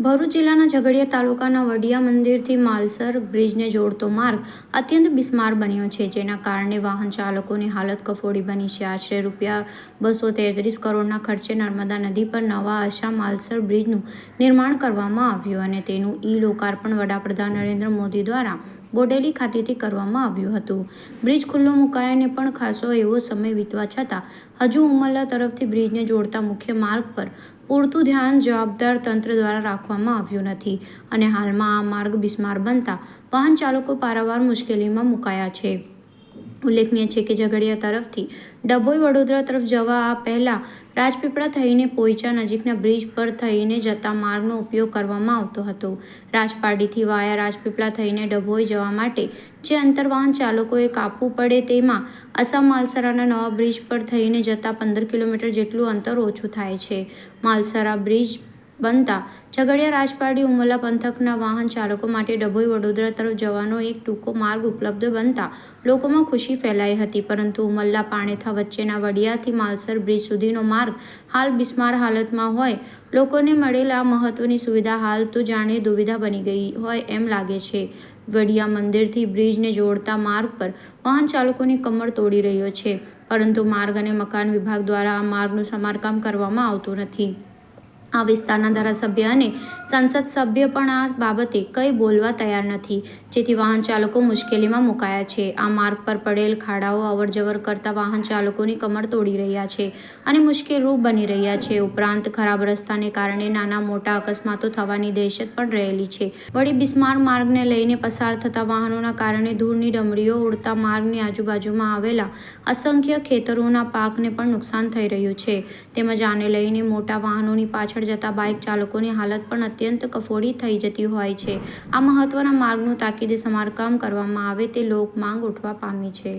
ભરૂચ જિલ્લાના ઝઘડિયા તાલુકાના વડિયા મંદિરથી માલસર બ્રિજને જોડતો માર્ગ અત્યંત બિસ્માર બન્યો છે, જેના કારણે વાહન ચાલકોની હાલત કફોડી બની છે. આશરે ₹233 કરોડના ખર્ચે નર્મદા નદી પર નવા આશા માલસર બ્રિજનું નિર્માણ કરવામાં આવ્યું અને તેનું લોકાર્પણ વડાપ્રધાન નરેન્દ્ર મોદી દ્વારા બોડેલી ખાતેથી કરવામાં આવ્યું હતું. બ્રિજ ખુલ્લો મુકાયાને પણ ખાસો એવો સમય વીતવા છતાં હજુ ઉમલ્લા તરફથી બ્રિજને જોડતા મુખ્ય માર્ગ પર પૂરતું ધ્યાન જવાબદાર તંત્ર દ્વારા રાખવામાં આવ્યું નથી અને હાલમાં આ માર્ગ બિસ્માર બનતા વાહન ચાલકો પારાવાર મુશ્કેલીમાં મુકાયા છે. ઉલ્લેખનીય છે કે ઝઘડિયા તરફથી ડભોઈ વડોદરા તરફ જવા આ પહેલા રાજપીપળા થઈને પોઈચા નજીકના બ્રિજ પર થઈને જતા માર્ગનો ઉપયોગ કરવામાં આવતો હતો. રાજપારડીથી વાયા રાજપીપળા થઈને ડભોઈ જવા માટે જે અંતર વાહન ચાલકોએ કાપવું પડે તેમાં આસા માલસરાના નવા બ્રિજ પર થઈને જતા 15 કિલોમીટર જેટલું અંતર ઓછું થાય છે. માલસરા બ્રિજ બનતા ઝઘડિયા રાજપારડી ઉમલ્લા પંથકના વાહન ચાલકો માટે ડભોઈ વડોદરા તરફ જવાનો એક ટૂંકો માર્ગ ઉપલબ્ધ બનતા લોકોમાં ખુશી ફેલાઈ હતી, પરંતુ ઉમલ્લા પાણેથા વચ્ચેના વડિયાથી માલસર બ્રિજ સુધીનો માર્ગ હાલ બિસ્માર હાલતમાં હોય લોકોને મળેલ આ મહત્વની સુવિધા હાલ તો જાણે દુવિધા બની ગઈ હોય એમ લાગે છે. વડિયા મંદિરથી બ્રિજને જોડતા માર્ગ પર વાહન ચાલકોની કમર તોડી રહ્યો છે, પરંતુ માર્ગ અને મકાન વિભાગ દ્વારા આ માર્ગનું સમારકામ કરવામાં આવતું નથી. આ વિસ્તારના ધારાસભ્ય અને સંસદ સભ્ય પણ આ બાબતે કંઈ બોલવા તૈયાર નથી, જેથી વાહન ચાલકો મુશ્કેલીમાં મુકાયા છે. આ માર્ગ પર પડેલ ખાડાઓ અવરજવર કરતા વાહન ચાલકોની કમર તોડી રહ્યા છે અને મુશ્કેલરૂપ બની રહ્યા છે. ઉપરાંત ખરાબ રસ્તાને કારણે નાના મોટા અકસ્માતો થવાની દહેશત પણ રહેલી છે. વળી બિસ્માર માર્ગને લઈને પસાર થતા વાહનોના કારણે ધૂળની ડમરીઓ ઉડતા માર્ગની આજુબાજુમાં આવેલા અસંખ્ય ખેતરોના પાકને પણ નુકસાન થઈ રહ્યું છે. તેમજ આને લઈને મોટા વાહનોની પાછળ જતા બાઇક ચાલકોની હાલત પણ અત્યંત કફોડી થઈ જતી હોય છે. આ મહત્વના માર્ગનું તાકીદે સમારકામ કરવામાં આવે તે લોક માંગ ઉઠવા પામી છે.